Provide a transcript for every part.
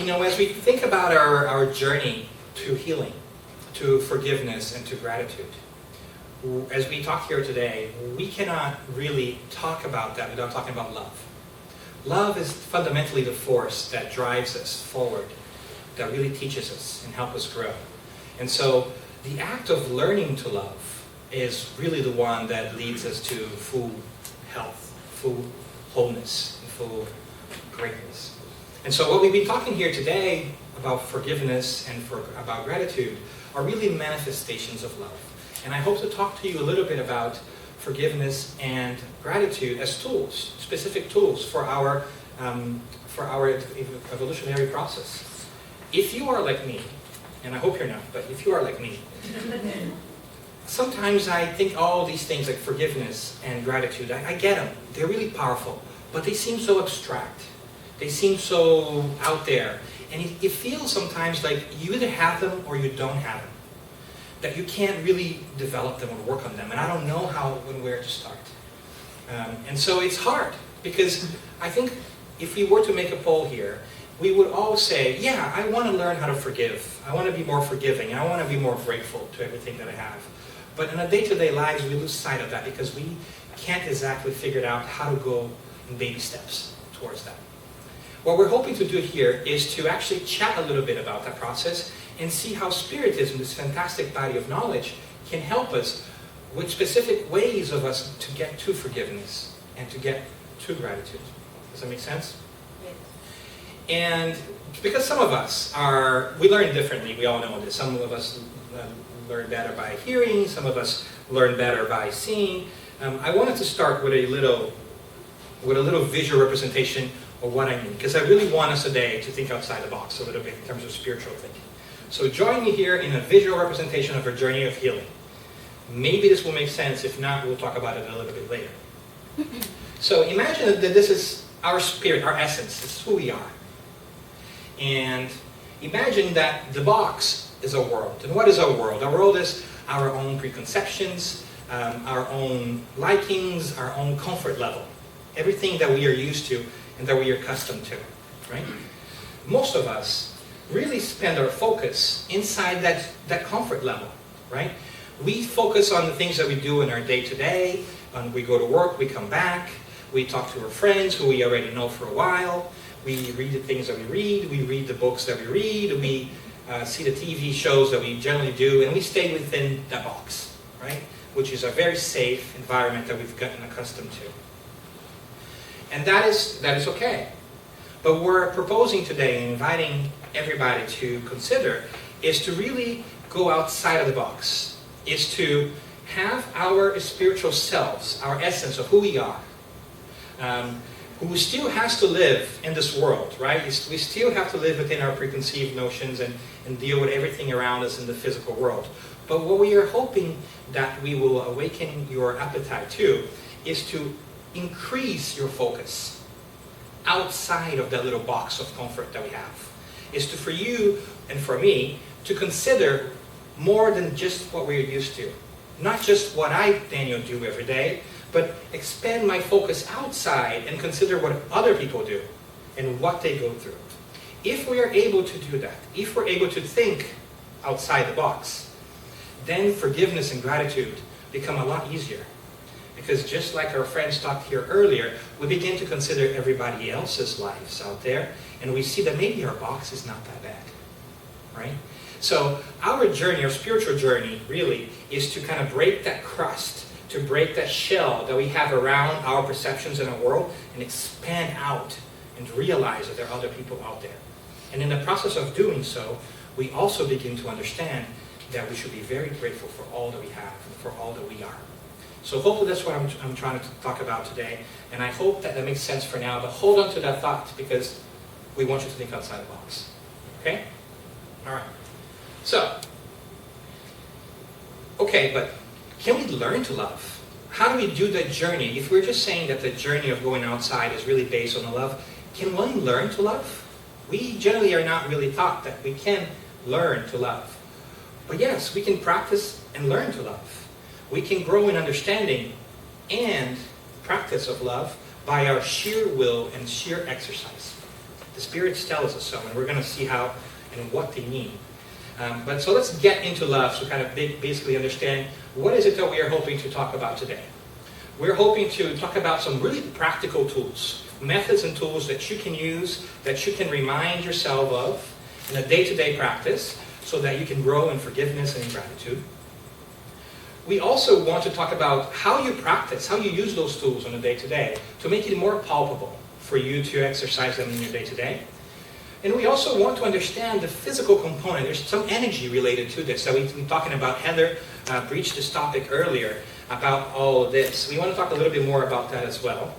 as we think about our journey to healing, to forgiveness, and to gratitude, as we talk here today, we cannot really talk about that without talking about love. Love is fundamentally the force that drives us forward, that really teaches us and helps us grow. And so the act of learning to love is really the one that leads us to full health, full wholeness, and full greatness. And so what we've been talking here today about forgiveness and about gratitude are really manifestations of love. And I hope to talk to you a little bit about forgiveness and gratitude as tools, specific tools for our evolutionary process. If you are like me, and I hope you're not, but if you are like me, sometimes I think all these things like forgiveness and gratitude, I get them. They're really powerful, but they seem so abstract. They seem so out there. And it feels sometimes like you either have them or you don't have them. That you can't really develop them or work on them. And I don't know how and where to start. And so it's hard, because I think if we were to make a poll here, we would all say, yeah, I want to learn how to forgive. I want to be more forgiving. I want to be more grateful to everything that I have. But in our day-to-day lives, we lose sight of that because we can't exactly figure out how to go in baby steps towards that. What we're hoping to do here is to actually chat a little bit about that process and see how Spiritism, this fantastic body of knowledge, can help us with specific ways of us to get to forgiveness and to get to gratitude. Does that make sense? Yes. And because some of us we learn differently, we all know this. Some of us learn better by hearing, some of us learn better by seeing. I wanted to start with a little visual representation of what I mean, because I really want us today to think outside the box a little bit in terms of spiritual thinking. So join me here in a visual representation of our journey of healing. Maybe this will make sense. If not, we'll talk about it a little bit later. So imagine that this is our spirit, our essence. This is who we are. And imagine that the box is a world. And what is our world? Our world is our own preconceptions, our own likings, our own comfort level. Everything that we are used to and that we are accustomed to, right? Most of us really spend our focus inside that comfort level, right? We focus on the things that we do in our day-to-day. We go to work, we come back, we talk to our friends who we already know for a while, we read the things that we read the books that we read, we see the TV shows that we generally do, and we stay within that box, right? Which is a very safe environment that we've gotten accustomed to. And that is okay. But what we're proposing today and inviting everybody to consider is to really go outside of the box, is to have our spiritual selves, our essence of who we are, who still has to live in this world, right? We still have to live within our preconceived notions and deal with everything around us in the physical world. But what we are hoping that we will awaken your appetite to is to increase your focus outside of that little box of comfort that we have. Is to, for you and for me, to consider more than just what we're used to. Not just what I, Daniel, do every day, but expand my focus outside and consider what other people do and what they go through. If we are able to do that, if we're able to think outside the box, then forgiveness and gratitude become a lot easier. Because just like our friends talked here earlier, we begin to consider everybody else's lives out there, and we see that maybe our box is not that bad, right? So our journey, our spiritual journey, really, is to kind of break that crust, to break that shell that we have around our perceptions in our world, and expand out and realize that there are other people out there. And in the process of doing so, we also begin to understand that we should be very grateful for all that we have and for all that we are. So hopefully that's what I'm trying to talk about today. And I hope that makes sense for now. But hold on to that thought, because we want you to think outside the box. Okay? All right. So, okay, but can we learn to love? How do we do that journey? If we're just saying that the journey of going outside is really based on the love, can one learn to love? We generally are not really taught that we can learn to love. But yes, we can practice and learn to love. We can grow in understanding and practice of love by our sheer will and sheer exercise. The Spirits tell us so, and we're going to see how and what they mean. But so let's get into love, so kind of basically understand what is it that we are hoping to talk about today. We're hoping to talk about some really practical tools, methods and tools that you can use, that you can remind yourself of in a day-to-day practice, so that you can grow in forgiveness and in gratitude. We also want to talk about how you practice, how you use those tools on a day-to-day to make it more palpable for you to exercise them in your day-to-day. And we also want to understand the physical component. There's some energy related to this that we've been talking about. Heather breached this topic earlier about all of this. We want to talk a little bit more about that as well.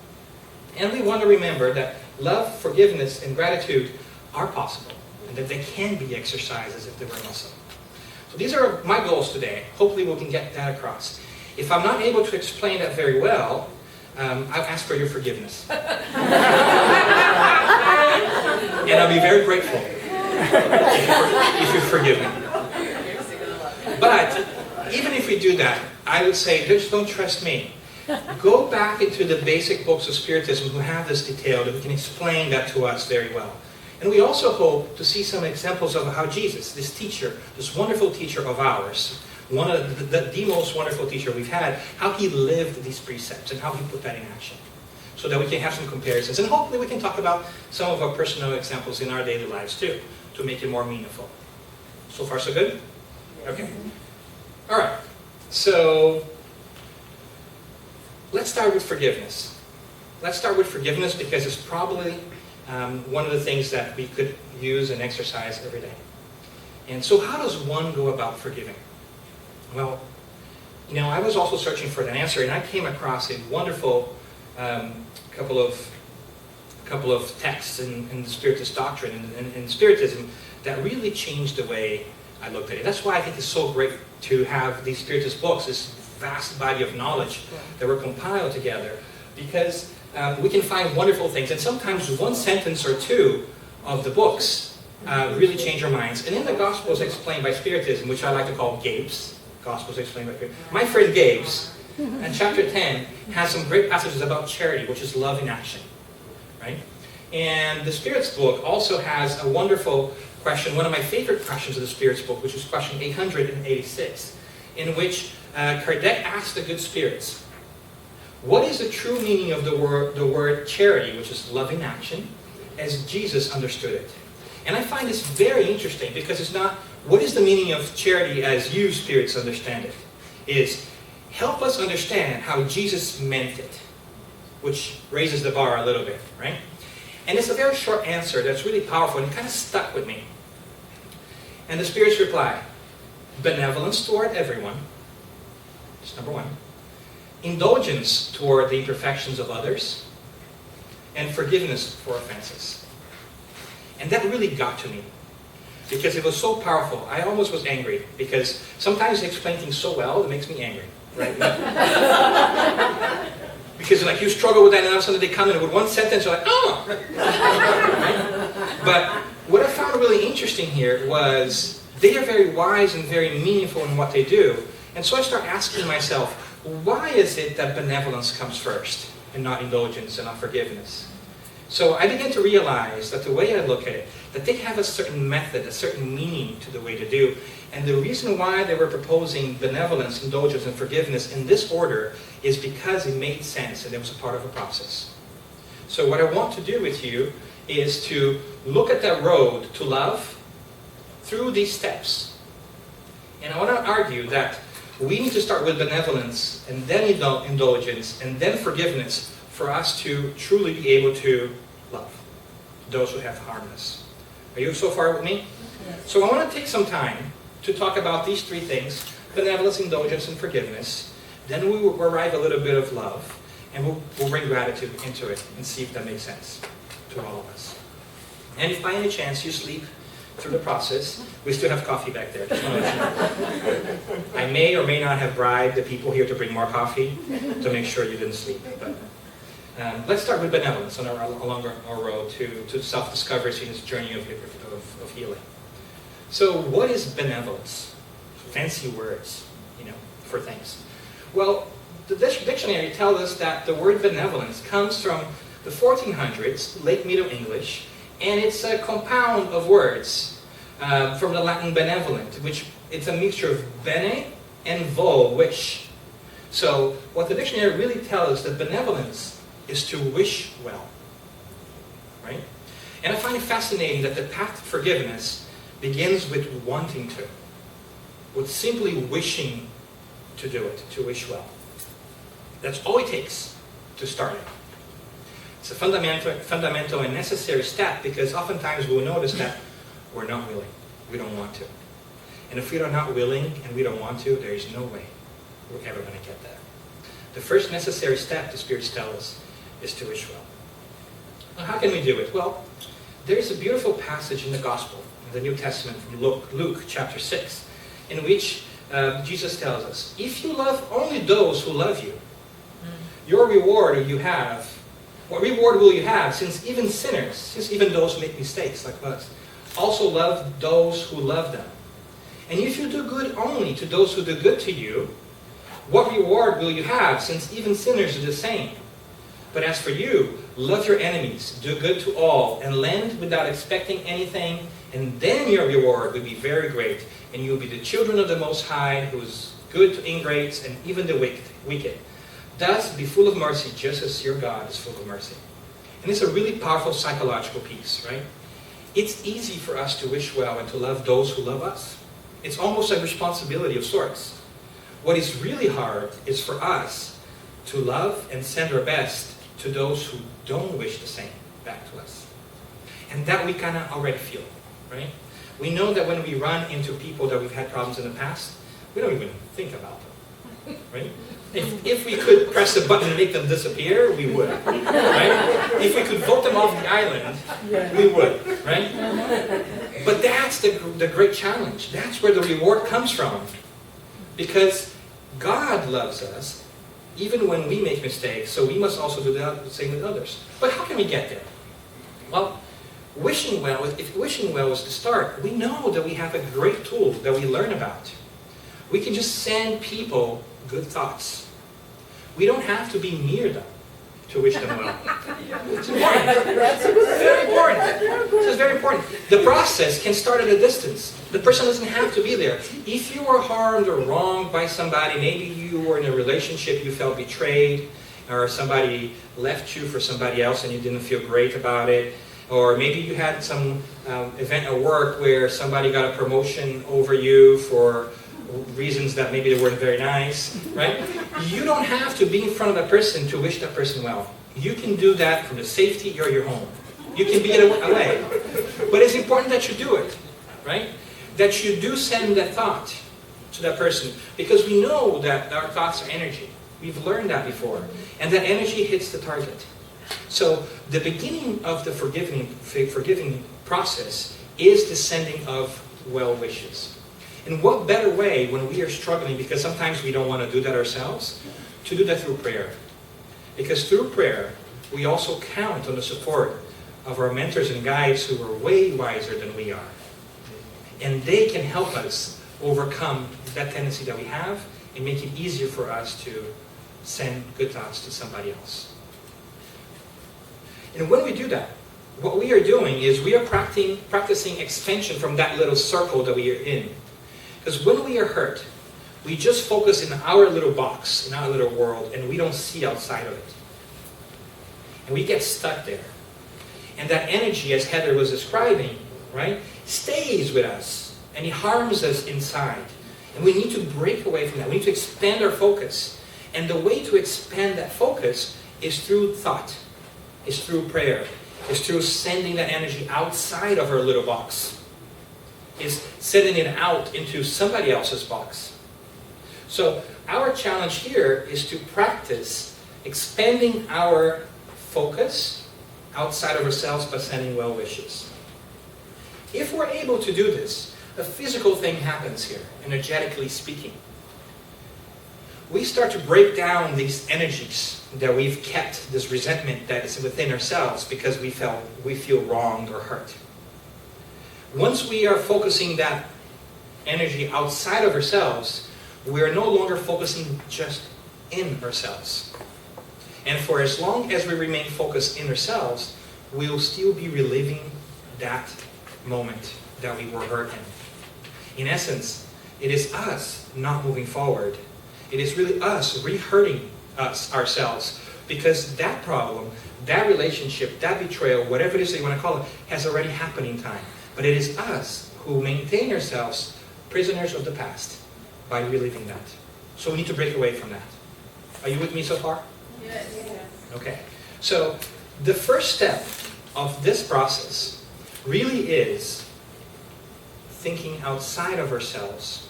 And we want to remember that love, forgiveness, and gratitude are possible, and that they can be exercised as if they were a muscle. So these are my goals today. Hopefully we can get that across. If I'm not able to explain that very well, I'll ask for your forgiveness. And I'll be very grateful if you forgive me. But even if we do that, I would say, just don't trust me. Go back into the basic books of Spiritism who have this detailed, who can explain that to us very well. And we also hope to see some examples of how Jesus, this teacher, this wonderful teacher of ours, one of the most wonderful teacher we've had, how he lived these precepts and how he put that in action, so that we can have some comparisons. And hopefully we can talk about some of our personal examples in our daily lives too, to make it more meaningful. So far so good? Okay. All right. So let's start with forgiveness. Let's start with forgiveness because it's probably one of the things that we could use and exercise every day. And so how does one go about forgiving? Well, I was also searching for an answer, and I came across a wonderful couple of texts in the Spiritist doctrine and in Spiritism that really changed the way I looked at it. That's why I think it's so great to have these Spiritist books, this vast body of knowledge that were compiled together, because we can find wonderful things, and sometimes one sentence or two of the books really change our minds. And in the Gospels explained by Spiritism, which I like to call Gabe's, Gospels explained by Spiritism, my friend Gabe's, and chapter 10 has some great passages about charity, which is love in action, right? And the Spirit's book also has a wonderful question, one of my favorite questions of the Spirit's book, which is question 886, in which Kardec asks the good spirits, what is the true meaning of the word charity, which is love in action, as Jesus understood it? And I find this very interesting because it's not, what is the meaning of charity as you spirits understand it? Is help us understand how Jesus meant it, which raises the bar a little bit, right? And it's a very short answer that's really powerful and it kind of stuck with me. And the spirits reply, benevolence toward everyone, that's number one. Indulgence toward the imperfections of others, and forgiveness for offenses. And that really got to me, because it was so powerful. I almost was angry, because sometimes they explain things so well, it makes me angry, right? Because like you struggle with that, and all of a sudden they come in with one sentence, you're like, oh! Right? But what I found really interesting here was they are very wise and very meaningful in what they do. And so I start asking myself, why is it that benevolence comes first and not indulgence and not forgiveness? So I began to realize that the way I look at it, that they have a certain method, a certain meaning to the way to do. And the reason why they were proposing benevolence, indulgence, and forgiveness in this order is because it made sense and it was a part of a process. So what I want to do with you is to look at that road to love through these steps. And I want to argue that we need to start with benevolence, and then indulgence, and then forgiveness for us to truly be able to love those who have harmed us. Are you so far with me? Yes. So I want to take some time to talk about these three things, benevolence, indulgence, and forgiveness. Then we will arrive a little bit of love, and we'll bring gratitude into it and see if that makes sense to all of us. And if by any chance you sleep through the process, we still have coffee back there. Just want to let you know. I may or may not have bribed the people here to bring more coffee to make sure you didn't sleep. But let's start with benevolence along our road to self-discovery in this journey of healing. So what is benevolence? Fancy words, for things. Well, the dictionary tells us that the word benevolence comes from the 1400s, late Middle English, And it's a compound of words from the Latin benevolent, which it's a mixture of bene and vol, wish. So what the dictionary really tells us that benevolence is to wish well. Right? And I find it fascinating that the path to forgiveness begins with wanting to, with simply wishing to do it, to wish well. That's all it takes to start it. It's a fundamental and necessary step, because oftentimes we'll notice that we're not willing. We don't want to. And if we are not willing and we don't want to, there is no way we're ever going to get there. The first necessary step, the Spirits tell us, is to wish well. Now, how can we do it? Well, there's a beautiful passage in the Gospel, in the New Testament, from Luke chapter 6, in which Jesus tells us, if you love only those who love you, your reward you have, what reward will you have, since even sinners, since even those who make mistakes like us, also love those who love them. And if you do good only to those who do good to you, what reward will you have, since even sinners do the same? But as for you, love your enemies, do good to all, and lend without expecting anything, and then your reward will be very great, and you will be the children of the Most High, who is good to ingrates and even the wicked. Thus, be full of mercy, just as your God is full of mercy. And it's a really powerful psychological piece, right? It's easy for us to wish well and to love those who love us. It's almost a responsibility of sorts. What is really hard is for us to love and send our best to those who don't wish the same back to us. And that we kind of already feel, right? We know that when we run into people that we've had problems in the past, we don't even think about them, right? If we could press a button and make them disappear, we would, right? If we could vote them off the island, we would, right? But that's the great challenge. That's where the reward comes from. Because God loves us even when we make mistakes, so we must also do the same with others. But how can we get there? Well, wishing well, if wishing well is the start, we know that we have a great tool that we learn about. We can just send people good thoughts. We don't have to be near them to wish them well. It's important. It's very important. This is very important. The process can start at a distance. The person doesn't have to be there. If you were harmed or wronged by somebody, maybe you were in a relationship, you felt betrayed, or somebody left you for somebody else and you didn't feel great about it, or maybe you had some event at work where somebody got a promotion over you for reasons that maybe they weren't very nice, right? You don't have to be in front of that person to wish that person well. You can do that from the safety of your home. You can be away. But it's important that you do it, right? That you do send that thought to that person, because we know that our thoughts are energy. We've learned that before. And that energy hits the target. So the beginning of the forgiving process is the sending of well wishes. And what better way when we are struggling, because sometimes we don't want to do that ourselves, to do that through prayer. Because through prayer, we also count on the support of our mentors and guides who are way wiser than we are. And they can help us overcome that tendency that we have and make it easier for us to send good thoughts to somebody else. And when we do that, what we are doing is we are practicing expansion from that little circle that we are in. Because when we are hurt, we just focus in our little box, in our little world, and we don't see outside of it. And we get stuck there. And that energy, as Heather was describing, right, stays with us, and it harms us inside. And we need to break away from that. We need to expand our focus. And the way to expand that focus is through thought, is through prayer, is through sending that energy outside of our little box. Is sending it out into somebody else's box. So our challenge here is to practice expanding our focus outside of ourselves by sending well wishes. If we're able to do this, a physical thing happens here, energetically speaking. We start to break down these energies that we've kept, this resentment that is within ourselves because we feel wronged or hurt. Once we are focusing that energy outside of ourselves, we are no longer focusing just in ourselves. And for as long as we remain focused in ourselves, we will still be reliving that moment that we were hurt in. In essence, it is us not moving forward. It is really us re-hurting ourselves, because that problem, that relationship, that betrayal, whatever it is that you want to call it, has already happened in time. But it is us who maintain ourselves prisoners of the past by reliving that. So we need to break away from that. Are you with me so far? Yes. Okay. So the first step of this process really is thinking outside of ourselves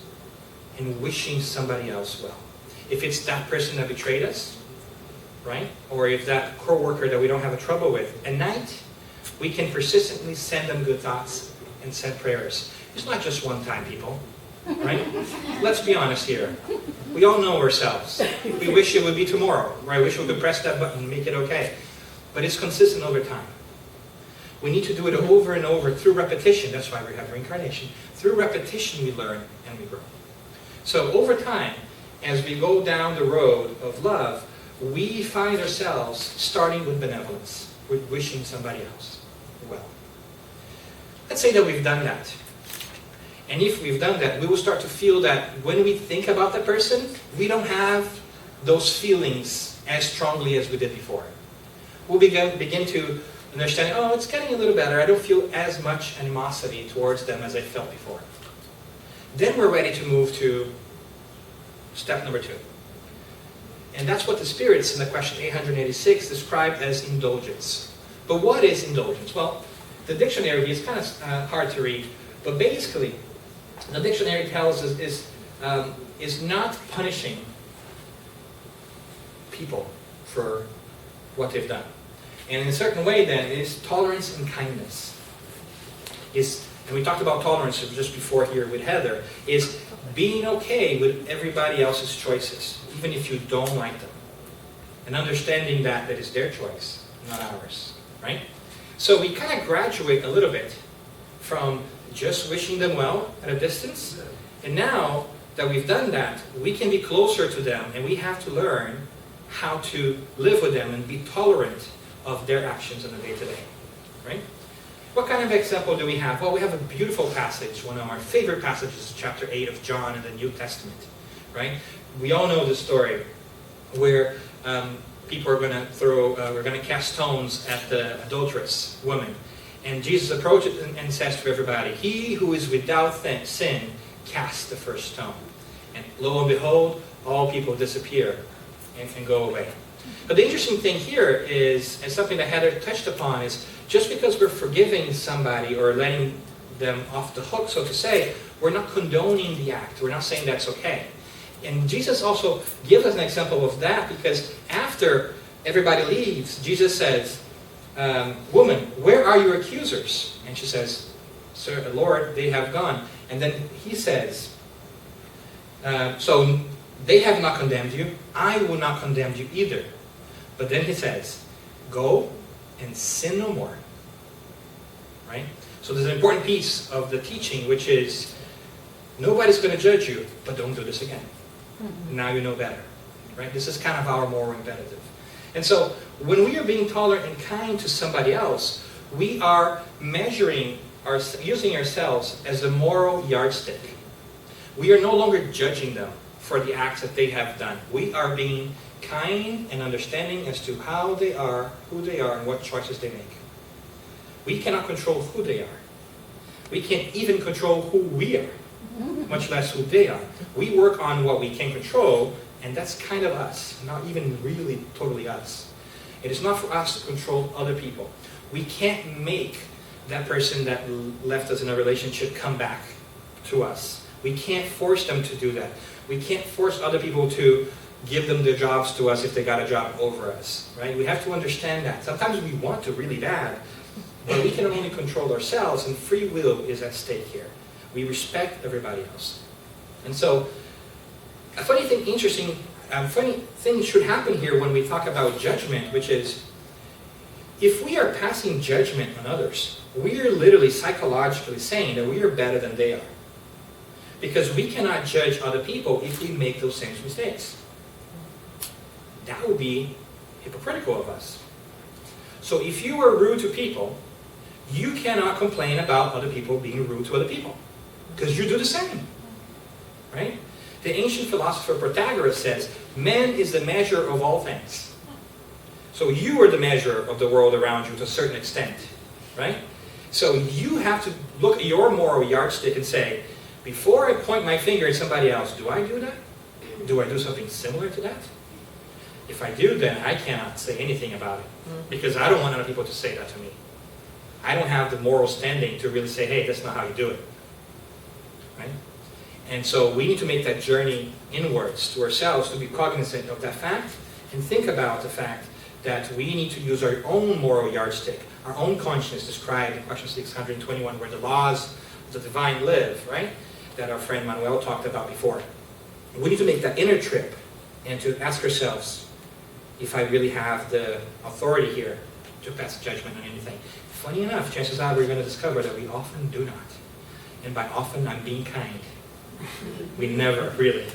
and wishing somebody else well. If it's that person that betrayed us, right? Or if that coworker that we don't have a trouble with, at night, we can persistently send them good thoughts and send prayers. It's not just one time, people, right? Let's be honest here. We all know ourselves. We wish it would be tomorrow, right? We wish we could press that button and make it okay. But it's consistent over time. We need to do it over and over through repetition. That's why we have reincarnation. Through repetition, we learn and we grow. So over time, as we go down the road of love, we find ourselves starting with benevolence, with wishing somebody else well. Let's say that we've done that. And if we've done that, we will start to feel that when we think about the person, we don't have those feelings as strongly as we did before. We'll begin to understand, oh, it's getting a little better. I don't feel as much animosity towards them as I felt before. Then we're ready to move to step number 2. And that's what the spirits in the question 886 describe as indulgence. But what is indulgence? Well, the dictionary is kind of hard to read, but basically, the dictionary tells us is not punishing people for what they've done. And in a certain way, then, it is tolerance and kindness. And we talked about tolerance just before here with Heather, is being okay with everybody else's choices, even if you don't like them. And understanding that is their choice, not ours, right? So we kind of graduate a little bit from just wishing them well at a distance. And now that we've done that, we can be closer to them, and we have to learn how to live with them and be tolerant of their actions on a day-to-day, right? What kind of example do we have? Well, we have a beautiful passage, one of our favorite passages, chapter 8 of John in the New Testament, right? We all know the story where people are going to cast stones at the adulterous woman. And Jesus approaches and says to everybody, "He who is without sin, cast the first stone." And lo and behold, all people disappear and go away. But the interesting thing here is, and something that Heather touched upon, is just because we're forgiving somebody or letting them off the hook, so to say, we're not condoning the act. We're not saying that's okay. And Jesus also gives us an example of that, because after everybody leaves, Jesus says, "Woman, where are your accusers?" And she says, "Sir, Lord, they have gone." And then he says, "So they have not condemned you. I will not condemn you either." But then he says, "Go and sin no more." Right? So there's an important piece of the teaching, which is, nobody's going to judge you, but don't do this again. Now you know better. Right? This is kind of our moral imperative. And so, when we are being tolerant and kind to somebody else, we are using ourselves as a moral yardstick. We are no longer judging them for the acts that they have done. We are being kind and understanding as to how they are, who they are, and what choices they make. We cannot control who they are. We can't even control who we are, much less who they are. We work on what we can control, and that's kind of us, not even really totally us. It is not for us to control other people. We can't make that person that left us in a relationship come back to us. We can't force them to do that. We can't force other people to give them their jobs to us if they got a job over us, right? We have to understand that. Sometimes we want to really bad, but we can only control ourselves, and free will is at stake here. We respect everybody else. And so, a funny thing should happen here when we talk about judgment, which is, if we are passing judgment on others, we are literally psychologically saying that we are better than they are. Because we cannot judge other people if we make those same mistakes. That would be hypocritical of us. So if you are rude to people, you cannot complain about other people being rude to other people, because you do the same, right? The ancient philosopher Protagoras says, man is the measure of all things. So you are the measure of the world around you to a certain extent, right? So you have to look at your moral yardstick and say, before I point my finger at somebody else, do I do that? Do I do something similar to that? If I do, then I cannot say anything about it, because I don't want other people to say that to me. I don't have the moral standing to really say, hey, that's not how you do it, right? And so we need to make that journey inwards to ourselves to be cognizant of that fact and think about the fact that we need to use our own moral yardstick, our own conscience described in question 621, where the laws of the divine live, right? That our friend Manuel talked about before. We need to make that inner trip and to ask ourselves if I really have the authority here to pass judgment on anything. Funny enough, chances are we're going to discover that we often do not. And by often, I'm being kind. We never, really.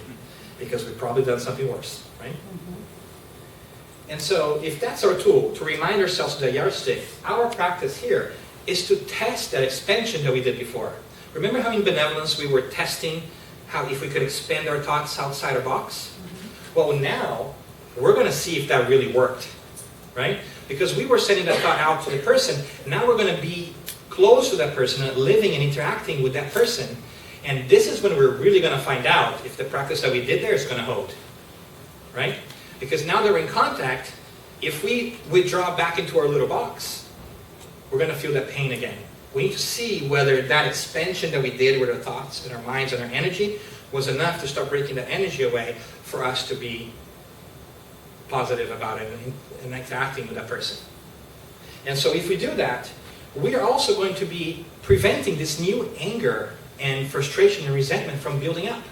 Because we've probably done something worse, right? And so, if that's our tool, to remind ourselves of the yardstick, our practice here is to test that expansion that we did before. Remember how in benevolence we were testing how if we could expand our thoughts outside our box? Well, now, we're going to see if that really worked, right? Because we were sending that thought out to the person, now we're going to be close to that person and living and interacting with that person. And this is when we're really going to find out if the practice that we did there is going to hold, right? Because now that we're in contact, if we withdraw back into our little box, we're going to feel that pain again. We need to see whether that expansion that we did with our thoughts and our minds and our energy was enough to start breaking that energy away for us to be positive about it and interacting with that person. And so if we do that, we are also going to be preventing this new anger and frustration and resentment from building up,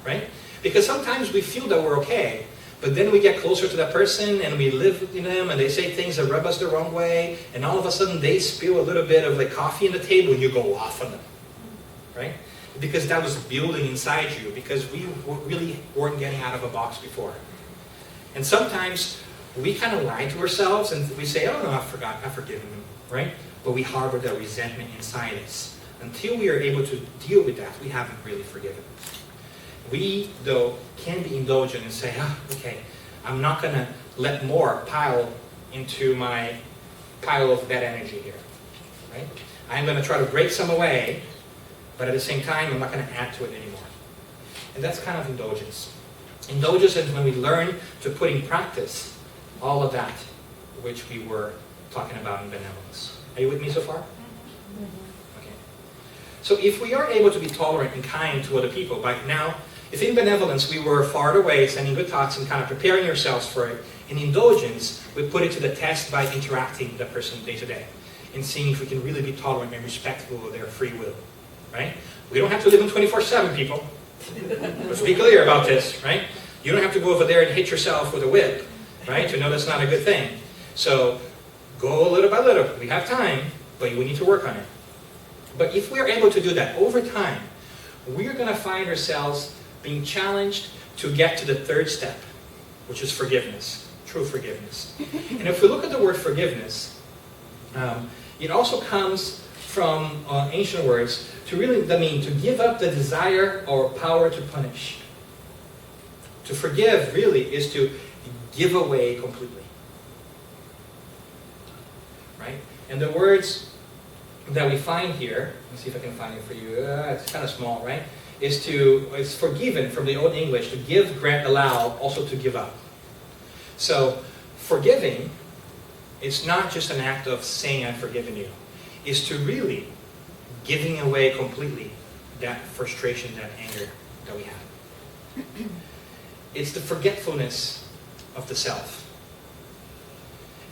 right? Because sometimes we feel that we're okay, but then we get closer to that person and we live with them and they say things that rub us the wrong way, and all of a sudden they spill a little bit of like coffee on the table and you go off on them, right? Because that was building inside you, because we really weren't getting out of a box before. And sometimes we kind of lie to ourselves and we say, oh no, I've forgiven them, right? But we harbor that resentment inside us. Until we are able to deal with that, we haven't really forgiven. We, though, can be indulgent and say, okay, I'm not going to let more pile into my pile of bad energy here, right? I'm going to try to break some away, but at the same time, I'm not going to add to it anymore. And that's kind of indulgence. Indulgence is when we learn to put in practice all of that which we were talking about in benevolence. Are you with me so far? Okay. So if we are able to be tolerant and kind to other people, by now, if in benevolence we were far away, sending good thoughts and kind of preparing ourselves for it, in indulgence, we put it to the test by interacting with that person day to day and seeing if we can really be tolerant and respectful of their free will, right? We don't have to live in 24/7, people. Let's be clear about this, right? You don't have to go over there and hit yourself with a whip, right? To know that's not a good thing. So go little by little. We have time, but we need to work on it. But if we're able to do that over time, we're going to find ourselves being challenged to get to the third step, which is forgiveness, true forgiveness. And if we look at the word forgiveness, it also comes from ancient words to really, to give up the desire or power to punish. To forgive really is to give away completely. Right? And the words that we find here, let's see if I can find it for you, it's kind of small, right? It's forgiven from the Old English, to give, grant, allow, also to give up. So, forgiving is not just an act of saying I've forgiven you. It's to really giving away completely that frustration, that anger that we have. It's the forgetfulness of the self.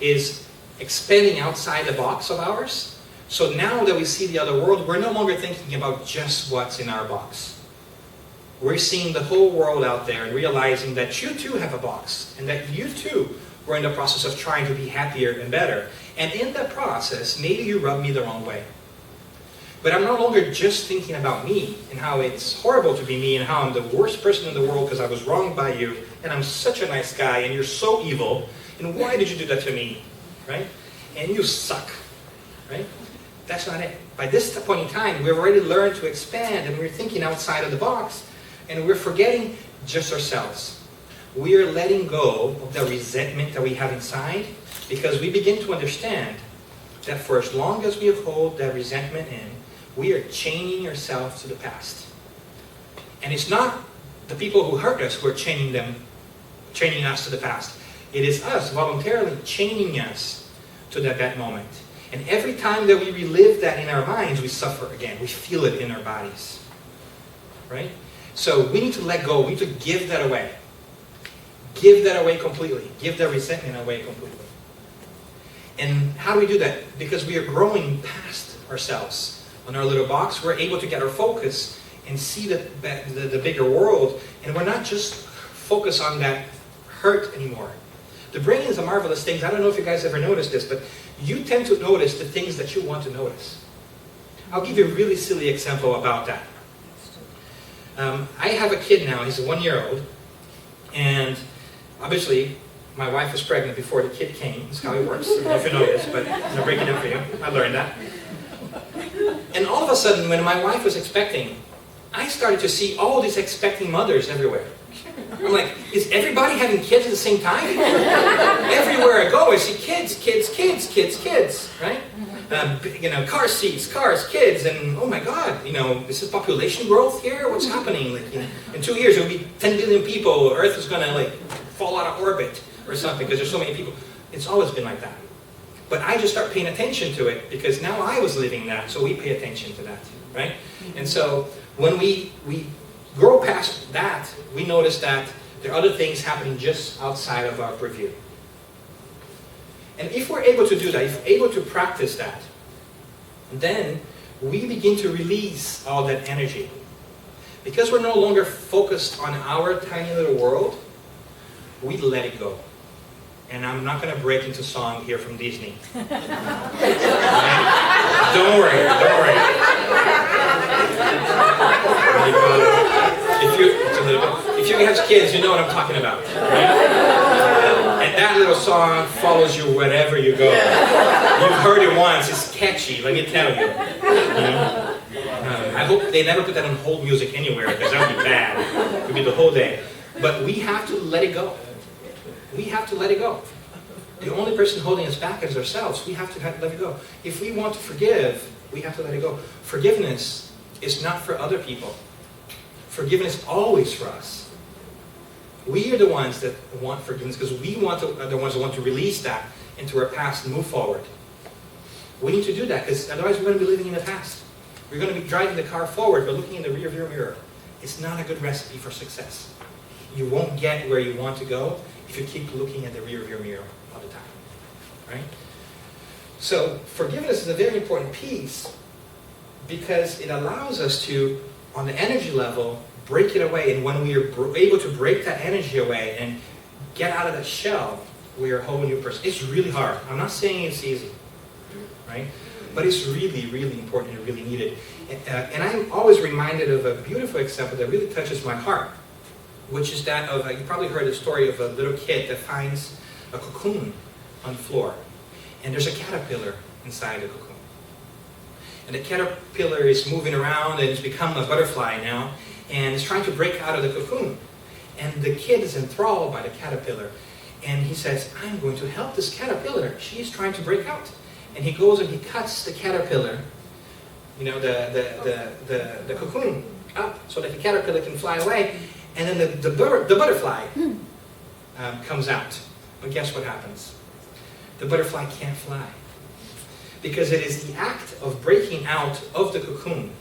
Is expanding outside the box of ours. So now that we see the other world, we're no longer thinking about just what's in our box. We're seeing the whole world out there and realizing that you too have a box, and that you too were in the process of trying to be happier and better. And in that process, maybe you rubbed me the wrong way. But I'm no longer just thinking about me and how it's horrible to be me and how I'm the worst person in the world because I was wronged by you and I'm such a nice guy and you're so evil and why did you do that to me, right? And you suck, right? That's not it. By this point in time, we've already learned to expand, and we're thinking outside of the box, and we're forgetting just ourselves. We are letting go of the resentment that we have inside, because we begin to understand that for as long as we hold that resentment in, we are chaining ourselves to the past. And it's not the people who hurt us who are chaining us to the past. It is us voluntarily chaining us to that moment. And every time that we relive that in our minds, we suffer again. We feel it in our bodies. Right? So we need to let go. We need to give that away. Give that away completely. Give that resentment away completely. And how do we do that? Because we are growing past ourselves. On our little box, we're able to get our focus and see the bigger world. And we're not just focused on that hurt anymore. The brain is a marvelous thing. I don't know if you guys ever noticed this, but you tend to notice the things that you want to notice. I'll give you a really silly example about that. I have a kid now. He's a 1-year-old. And obviously, my wife was pregnant before the kid came. That's how it works. I don't know if you know this, but I'm going to break it down for you. I learned that. And all of a sudden, when my wife was expecting, I started to see all these expecting mothers everywhere. I'm like, is everybody having kids at the same time? Everywhere I go, I see kids, right? Car seats, cars, kids, and oh my God, this is population growth here? What's happening? Like, in 2 years, there will be 10 billion people. Earth is going to fall out of orbit or something because there's so many people. It's always been like that. But I just start paying attention to it because now I was living that, so we pay attention to that, right? And so when we grow past that, we notice that there are other things happening just outside of our purview. And if we're able to do that, if we're able to practice that, then we begin to release all that energy. Because we're no longer focused on our tiny little world, we let it go. And I'm not going to break into song here from Disney. Don't worry. If you have kids, you know what I'm talking about. Right? And that little song follows you wherever you go. You've heard it once, it's catchy, let me tell you. I hope they never put that on hold music anywhere, because that would be bad. It would be the whole day. But we have to let it go. We have to let it go. The only person holding us back is ourselves. We have to let it go. If we want to forgive, we have to let it go. Forgiveness is not for other people. Forgiveness is always for us. We are the ones that want forgiveness because we are the ones that want to release that into our past and move forward. We need to do that because otherwise we're going to be living in the past. We're going to be driving the car forward but looking in the rear view mirror. It's not a good recipe for success. You won't get where you want to go if you keep looking at the rear view mirror all the time. Right? So forgiveness is a very important piece because it allows us to, on the energy level, break it away. And when we are able to break that energy away and get out of that shell, we are a whole new person. It's really hard. I'm not saying it's easy. Right? But it's really, really important and really needed. And I'm always reminded of a beautiful example that really touches my heart, which is that of, you probably heard the story of a little kid that finds a cocoon on the floor. And there's a caterpillar inside the cocoon. And the caterpillar is moving around and it's become a butterfly now. And it's trying to break out of the cocoon. And the kid is enthralled by the caterpillar. And he says, I'm going to help this caterpillar. She's trying to break out. And he goes and he cuts the caterpillar, the cocoon up so that the caterpillar can fly away. And then the butterfly comes out. But guess what happens? The butterfly can't fly. Because it is the act of breaking out of the cocoon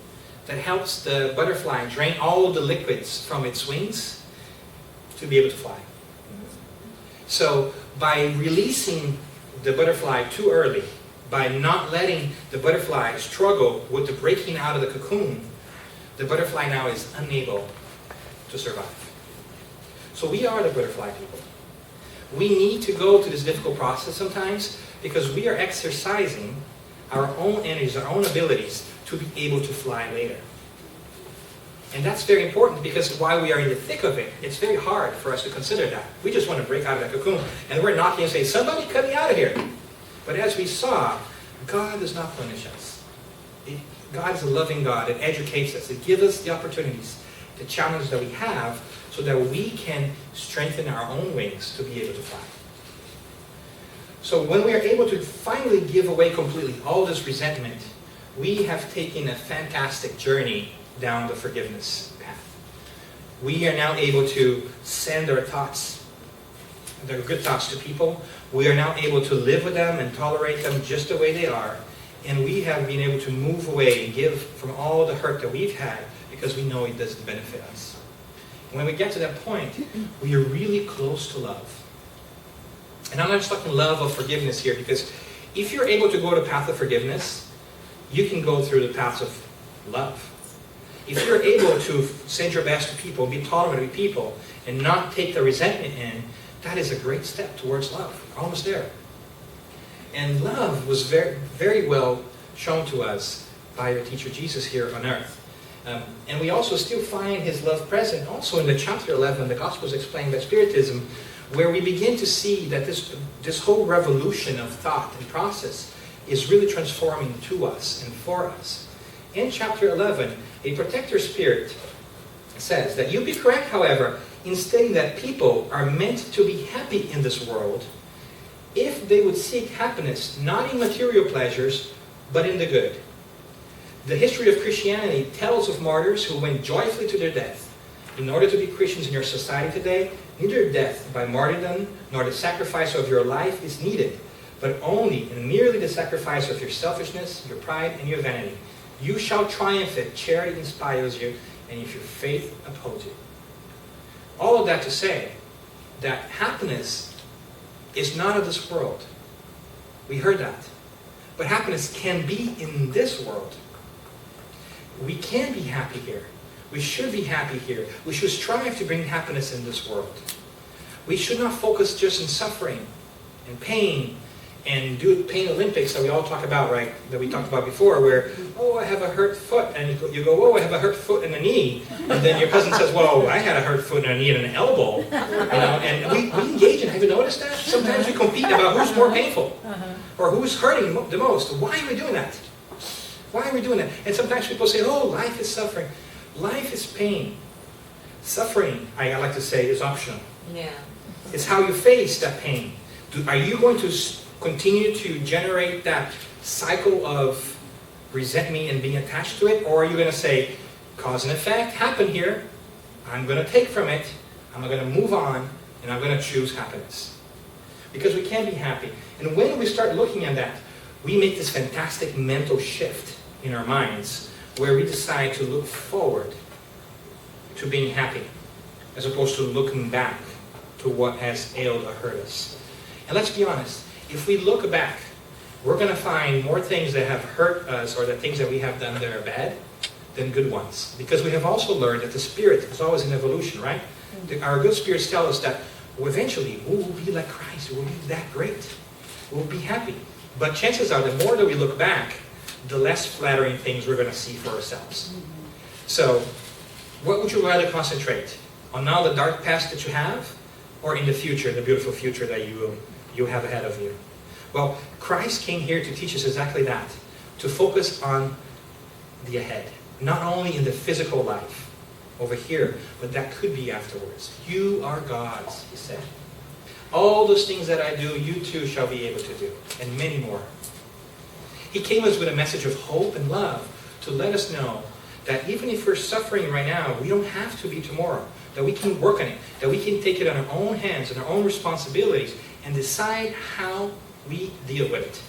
that helps the butterfly drain all the liquids from its wings to be able to fly. So by releasing the butterfly too early, by not letting the butterfly struggle with the breaking out of the cocoon, the butterfly now is unable to survive. So we are the butterfly people. We need to go through this difficult process sometimes because we are exercising our own energies, our own abilities to be able to fly later. And that's very important because while we are in the thick of it, it's very hard for us to consider that. We just want to break out of that cocoon and we're knocking and saying, somebody cut me out of here. But as we saw, God does not punish us. God is a loving God. It educates us. It gives us the opportunities, the challenges that we have, so that we can strengthen our own wings to be able to fly. So when we are able to finally give away completely all this resentment, we have taken a fantastic journey down the forgiveness path. We are now able to send our thoughts, their good thoughts to people. We are now able to live with them and tolerate them just the way they are. And we have been able to move away and give from all the hurt that we've had because we know it doesn't benefit us. When we get to that point, we are really close to love. And I'm not just talking love of forgiveness here, because if you're able to go the path of forgiveness, you can go through the paths of love. If you're able to send your best to people, be tolerant with people, and not take the resentment in, that is a great step towards love. We're almost there. And love was very, very well shown to us by our teacher Jesus here on earth. And we also still find his love present also in the chapter 11, the Gospels explained by Spiritism, where we begin to see that this whole revolution of thought and process is really transforming to us and for us. In chapter 11, a protector spirit says that you be correct, however, in stating that people are meant to be happy in this world if they would seek happiness not in material pleasures, but in the good. The history of Christianity tells of martyrs who went joyfully to their death. In order to be Christians in your society today, neither death by martyrdom nor the sacrifice of your life is needed, but only and merely the sacrifice of your selfishness, your pride, and your vanity. You shall triumph if charity inspires you, and if your faith upholds you. All of that to say that happiness is not of this world. We heard that. But happiness can be in this world. We can be happy here. We should be happy here. We should strive to bring happiness in this world. We should not focus just on suffering and pain and do pain Olympics that we all talk about, right? That we talked about before, where, oh, I have a hurt foot. And you go, oh, I have a hurt foot and a knee. And then your cousin says, well, I had a hurt foot and a knee and an elbow. And we engage in, have you noticed that? Sometimes we compete about who's more painful or who's hurting the most. Why are we doing that? Why are we doing that? And sometimes people say, oh, life is suffering. Life is pain. Suffering, I like to say, is optional. Yeah. It's how you face that pain. Are you going to continue to generate that cycle of resentment and being attached to it? Or are you going to say, cause and effect happened here. I'm going to take from it. I'm going to move on. And I'm going to choose happiness. Because we can be happy. And when we start looking at that, we make this fantastic mental shift in our minds where we decide to look forward to being happy as opposed to looking back to what has ailed or hurt us. And let's be honest, if we look back, we're going to find more things that have hurt us or the things that we have done that are bad than good ones. Because we have also learned that the spirit is always in evolution, right? Our good spirits tell us that eventually we will be like Christ. We will be that great. We'll be happy. But chances are, the more that we look back, the less flattering things we're going to see for ourselves. So, what would you rather concentrate? On now the dark past that you have, or in the future, the beautiful future that you have ahead of you? Well, Christ came here to teach us exactly that. To focus on the ahead. Not only in the physical life, over here, but that could be afterwards. You are God's, he said. All those things that I do, you too shall be able to do, and many more. He came us with a message of hope and love to let us know that even if we're suffering right now, we don't have to be tomorrow. That we can work on it. That we can take it on our own hands and our own responsibilities and decide how we deal with it.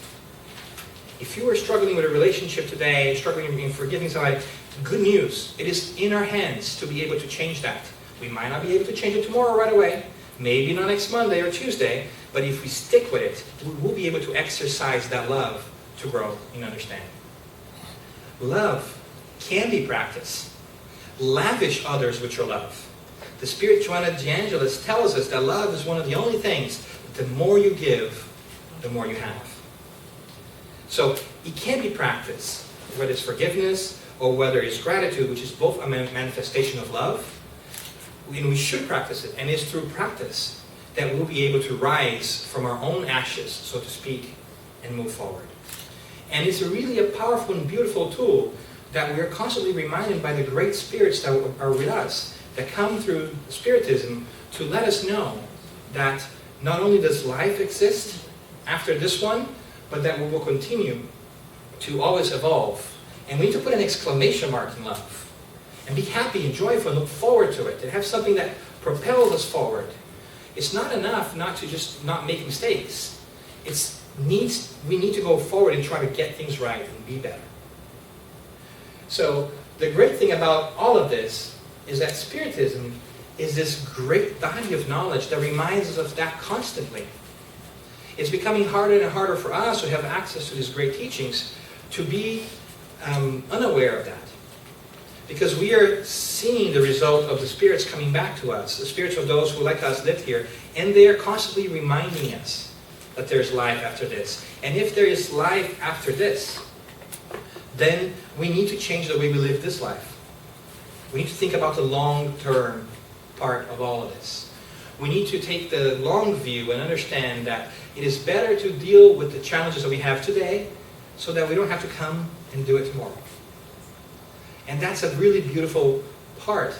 If you are struggling with a relationship today, struggling in forgiving somebody, good news. It is in our hands to be able to change that. We might not be able to change it tomorrow right away. Maybe not next Monday or Tuesday. But if we stick with it, we'll be able to exercise that love to grow in understanding. Love can be practiced. Lavish others with your love. The Spirit Joanna de Angelis tells us that love is one of the only things that the more you give, the more you have. So it can be practiced, whether it's forgiveness or whether it's gratitude, which is both a manifestation of love. And we should practice it. And it's through practice that we'll be able to rise from our own ashes, so to speak, and move forward. And it's really a powerful and beautiful tool that we are constantly reminded by the great spirits that are with us, that come through Spiritism to let us know that not only does life exist after this one, but that we will continue to always evolve. And we need to put an exclamation mark in love. And be happy and joyful and look forward to it. And have something that propels us forward. It's not enough not to just not make mistakes. We need to go forward and try to get things right and be better. So the great thing about all of this is that Spiritism is this great body of knowledge that reminds us of that constantly. It's becoming harder and harder for us who have access to these great teachings to be unaware of that. Because we are seeing the result of the spirits coming back to us, the spirits of those who, like us, lived here, and they are constantly reminding us that there's life after this. And if there is life after this, then we need to change the way we live this life. We need to think about the long-term part of all of this. We need to take the long view and understand that it is better to deal with the challenges that we have today so that we don't have to come and do it tomorrow. And that's a really beautiful part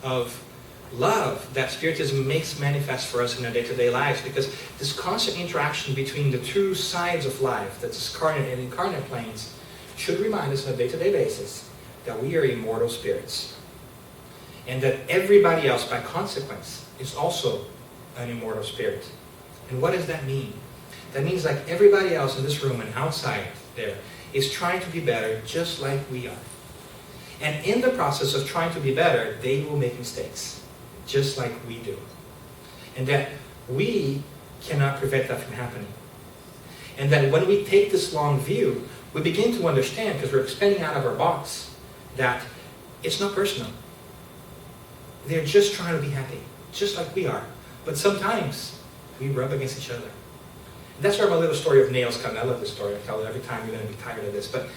of love that Spiritism makes manifest for us in our day-to-day lives, because this constant interaction between the two sides of life, that's incarnate and incarnate planes, should remind us on a day-to-day basis that we are immortal spirits. And that everybody else, by consequence, is also an immortal spirit. And what does that mean? That means like everybody else in this room and outside there is trying to be better just like we are. And in the process of trying to be better, they will make mistakes, just like we do. And that we cannot prevent that from happening. And that when we take this long view, we begin to understand, because we're expanding out of our box, that it's not personal. They're just trying to be happy, just like we are. But sometimes we rub against each other. And that's where my little story of nails comes. I love this story. I tell it every time. You're going to be tired of this. But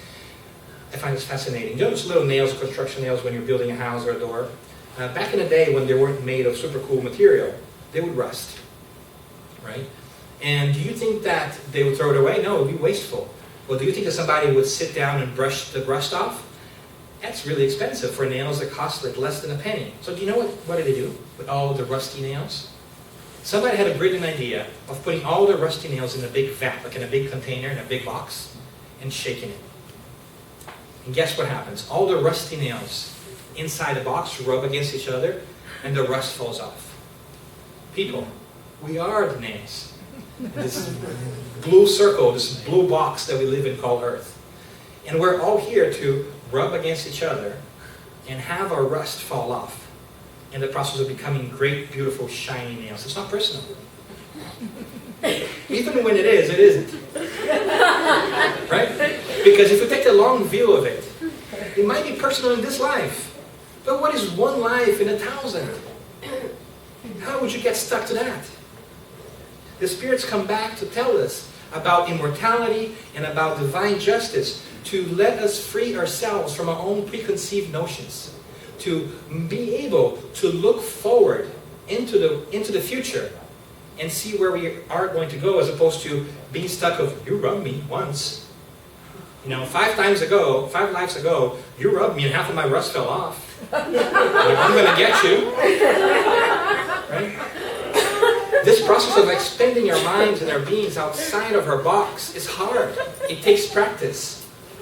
I find this fascinating. You know those little nails, construction nails, when you're building a house or a door? Back in the day when they weren't made of super cool material, they would rust. Right? And do you think that they would throw it away? No, it would be wasteful. Well, do you think that somebody would sit down and brush the rust off? That's really expensive for nails that cost like less than a penny. So do you know what did they do with all the rusty nails? Somebody had a brilliant idea of putting all the rusty nails in a big vat, like in a big container, in a big box, and shaking it. And guess what happens? All the rusty nails inside the box rub against each other, and the rust falls off. People, we are the nails. This blue circle, this blue box that we live in called Earth. And we're all here to rub against each other and have our rust fall off in the process of becoming great, beautiful, shiny nails. It's not personal. Even when it is, it isn't. Right? Because if you take the long view of it, it might be personal in this life. But what is one life in 1,000? How would you get stuck to that? The spirits come back to tell us about immortality and about divine justice, to let us free ourselves from our own preconceived notions, to be able to look forward into the future and see where we are going to go, as opposed to being stuck of, you rubbed me once. You know, 5 lives ago, you rubbed me and half of my rust fell off. I'm going to get you. Right? This process of expanding our minds and our beings outside of our box is hard. It takes practice.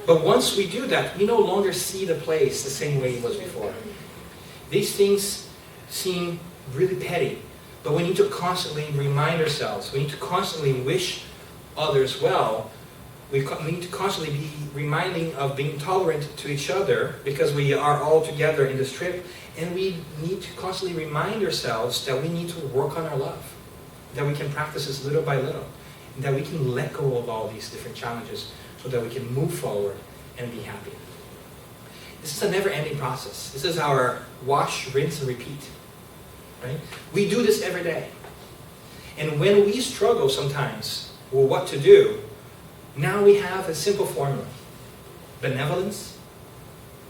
But once we do that, we no longer see the place the same way it was before. These things seem really petty, but we need to constantly remind ourselves. We need to constantly wish others well. We need to constantly be reminding of being tolerant to each other, because we are all together in this trip. And we need to constantly remind ourselves that we need to work on our love, that we can practice this little by little, and that we can let go of all these different challenges so that we can move forward and be happy. This is a never-ending process. This is our wash, rinse, and repeat. Right? We do this every day. And when we struggle sometimes with what to do, now we have a simple formula: benevolence,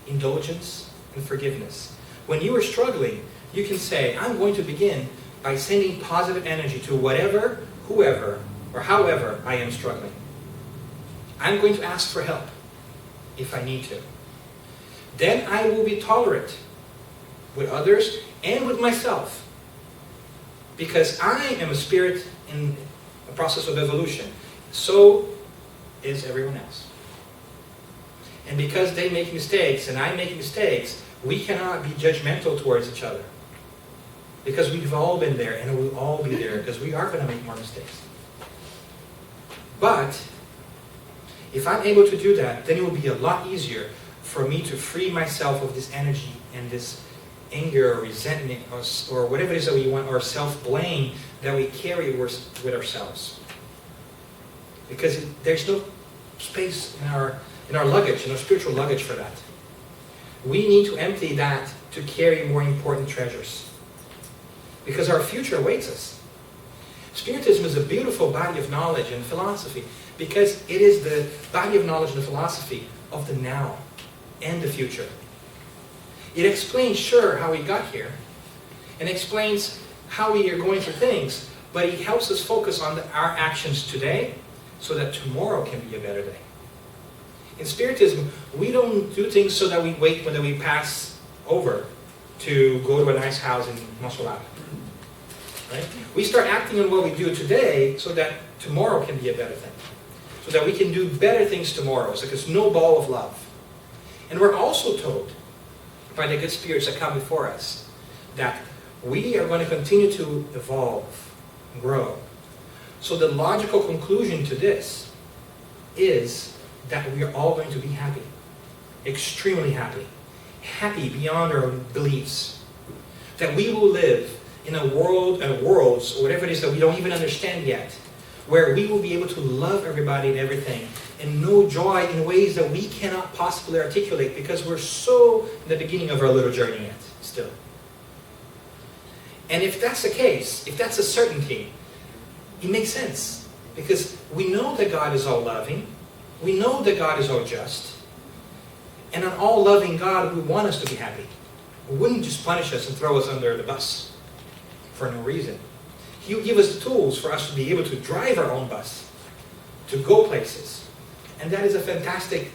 indulgence, and forgiveness. When you are struggling, you can say, I'm going to begin by sending positive energy to whatever, whoever, or however I am struggling. I'm going to ask for help if I need to. Then I will be tolerant with others and with myself. Because I am a spirit in a process of evolution. So is everyone else. And because they make mistakes and I make mistakes, we cannot be judgmental towards each other. Because we've all been there and we'll all be there because we are going to make more mistakes. But if I'm able to do that, then it will be a lot easier for me to free myself of this energy and this anger or resentment or whatever it is that we want, or self-blame that we carry with ourselves. Because there's no space in our luggage, in our spiritual luggage for that. We need to empty that to carry more important treasures. Because our future awaits us. Spiritism is a beautiful body of knowledge and philosophy because it is the body of knowledge and philosophy of the now and the future. It explains, sure, how we got here, and explains how we are going through things, but it helps us focus on our actions today so that tomorrow can be a better day. In Spiritism, we don't do things so that we wait when we pass over to go to a nice house in Montserrat. Right? We start acting on what we do today so that tomorrow can be a better thing. So that we can do better things tomorrow. It's like a snowball of love. And we're also told by the good spirits that come before us that we are going to continue to evolve, grow. So the logical conclusion to this is that we are all going to be happy. Extremely happy. Happy beyond our beliefs. That we will live in a world, worlds, or whatever it is that we don't even understand yet, where we will be able to love everybody and everything, and know joy in ways that we cannot possibly articulate because we're so in the beginning of our little journey yet, still. And if that's the case, if that's a certainty, it makes sense. Because we know that God is all loving, we know that God is all just, and an all loving God would want us to be happy. He wouldn't just punish us and throw us under the bus for no reason. He will give us the tools for us to be able to drive our own bus, to go places. And that is a fantastic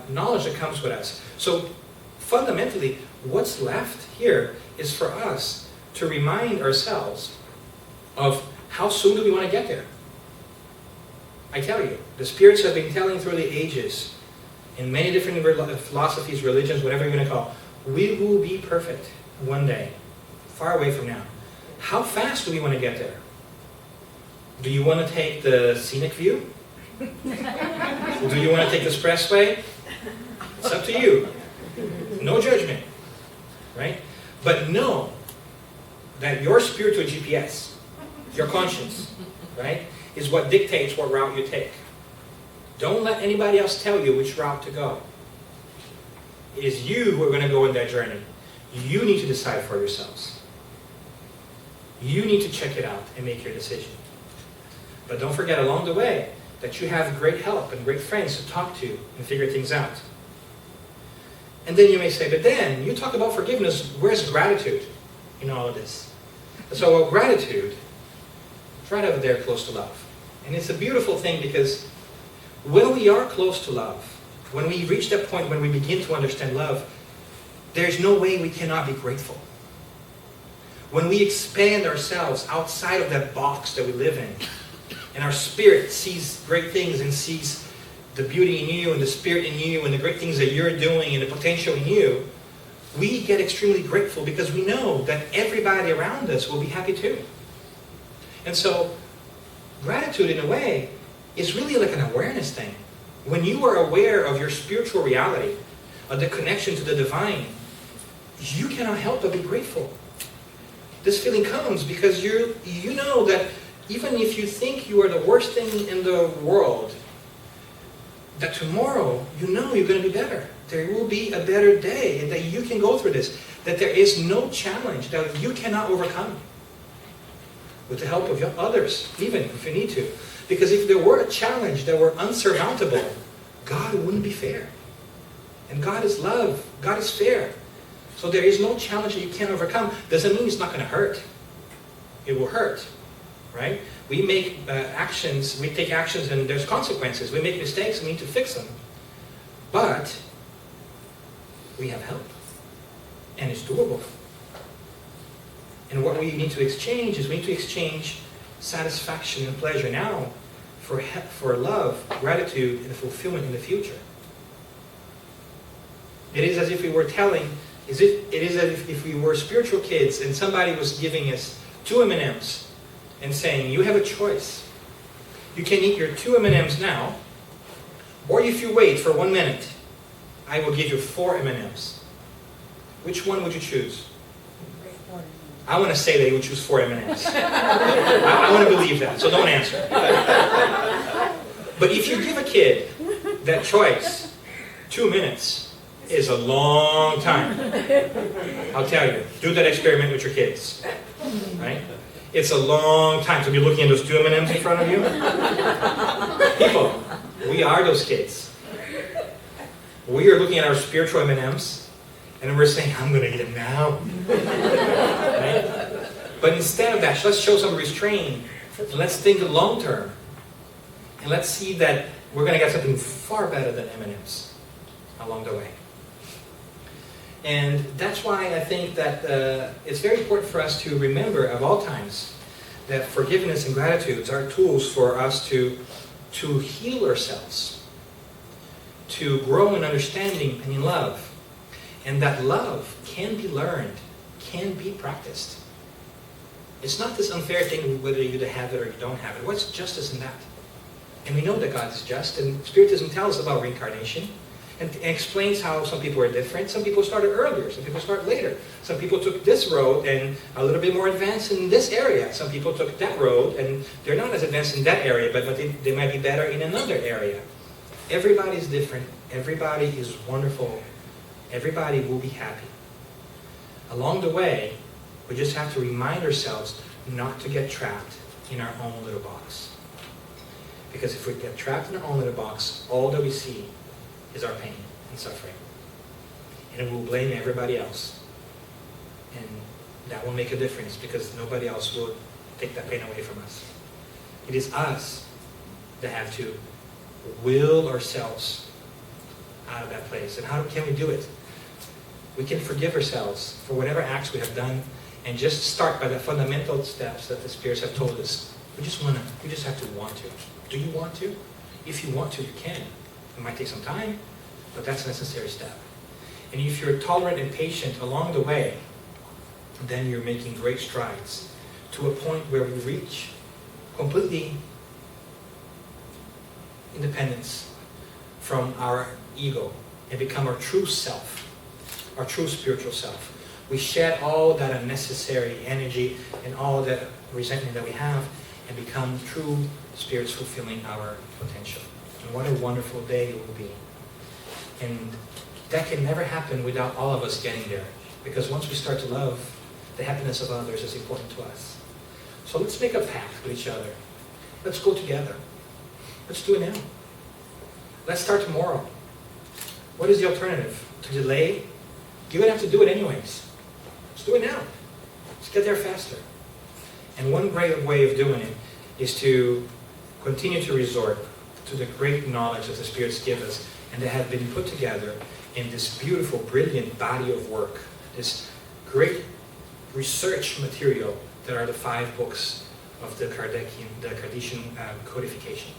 knowledge that comes with us. So fundamentally, what's left here is for us to remind ourselves of how soon do we want to get there. I tell you, the spirits have been telling through the ages, in many different philosophies, religions, whatever you're going to call, we will be perfect one day, far away from now. How fast do we want to get there? Do you want to take the scenic view? Do you want to take the expressway? It's up to you. No judgment. Right? But know that your spiritual GPS, your conscience, right, is what dictates what route you take. Don't let anybody else tell you which route to go. It is you who are going to go on that journey. You need to decide for yourselves. You need to check it out and make your decision. But don't forget along the way that you have great help and great friends to talk to and figure things out. And then you may say, but then, you talk about forgiveness, where's gratitude in all of this? So well, gratitude is right over there close to love. And it's a beautiful thing because when we are close to love, when we reach that point when we begin to understand love, there's no way we cannot be grateful. When we expand ourselves outside of that box that we live in, and our spirit sees great things and sees the beauty in you and the spirit in you and the great things that you're doing and the potential in you, we get extremely grateful because we know that everybody around us will be happy too. And so, gratitude in a way is really like an awareness thing. When you are aware of your spiritual reality, of the connection to the divine, you cannot help but be grateful. This feeling comes because you know that even if you think you are the worst thing in the world, that tomorrow you know you're going to be better. There will be a better day and that you can go through this. That there is no challenge that you cannot overcome with the help of others, even if you need to. Because if there were a challenge that were unsurmountable, God wouldn't be fair. And God is love. God is fair. So there is no challenge that you can't overcome. Doesn't mean it's not going to hurt. It will hurt. right? We make actions, we take actions and there's consequences. We make mistakes, we need to fix them. But we have help. And it's doable. And what we need to exchange is we need to exchange satisfaction and pleasure now for love, gratitude, and fulfillment in the future. It is as if we were telling, it is as if we were spiritual kids and somebody was giving us 2 M&Ms and saying, you have a choice. You can eat your 2 M&Ms now, or if you wait for 1 minute, I will give you 4 M&Ms. Which one would you choose? I want to say that you would choose 4 M&Ms. I want to believe that, so don't answer. But if you give a kid that choice, 2 minutes is a long time. I'll tell you, do that experiment with your kids. Right? It's a long time to be looking at those 2 M&Ms in front of you. People, we are those kids. We are looking at our spiritual M&Ms, and we're saying, I'm going to eat them now. Right? But instead of that, let's show some restraint. And let's think long term. And let's see that we're going to get something far better than M&Ms along the way. And that's why I think that it's very important for us to remember at all times that forgiveness and gratitude are tools for us to heal ourselves, to grow in understanding and in love. And that love can be learned, can be practiced. It's not this unfair thing whether you have it or you don't have it. What's justice in that? And we know that God is just, and Spiritism tells us about reincarnation and explains how some people are different. Some people started earlier, some people start later. Some people took this road and a little bit more advanced in this area. Some people took that road and they're not as advanced in that area, but they might be better in another area. Everybody is different. Everybody is wonderful. Everybody will be happy. Along the way, we just have to remind ourselves not to get trapped in our own little box. Because if we get trapped in our own little box, all that we see is our pain and suffering. And we'll blame everybody else. And that will make a difference because nobody else will take that pain away from us. It is us that have to will ourselves out of that place. And how can we do it? We can forgive ourselves for whatever acts we have done and just start by the fundamental steps that the spirits have told us. We just have to want to. Do you want to? If you want to, you can. It might take some time, but that's a necessary step. And if you're tolerant and patient along the way, then you're making great strides to a point where we reach completely independence from our ego and become our true self, our true spiritual self. We shed all that unnecessary energy and all that resentment that we have and become true spirits fulfilling our potential. And what a wonderful day it will be. And that can never happen without all of us getting there. Because once we start to love, the happiness of others is important to us. So let's make a pact with each other. Let's go together. Let's do it now. Let's start tomorrow. What is the alternative? To delay? You're going to have to do it anyways. Let's do it now. Let's get there faster. And one great way of doing it is to continue to resort to the great knowledge that the spirits give us and that have been put together in this beautiful, brilliant body of work, this great research material that are the 5 books of the Kardecian codification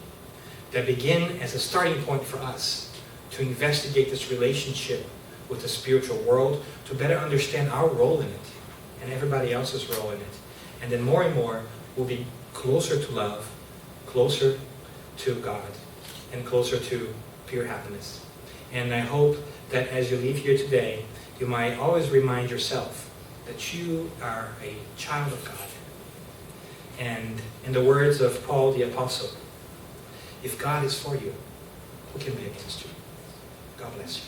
that begin as a starting point for us to investigate this relationship with the spiritual world, to better understand our role in it and everybody else's role in it. And then more and more, we'll be closer to love, closer to God, and closer to pure happiness. And I hope that as you leave here today, you might always remind yourself that you are a child of God. And in the words of Paul the Apostle, if God is for you, who can be against you? God bless you.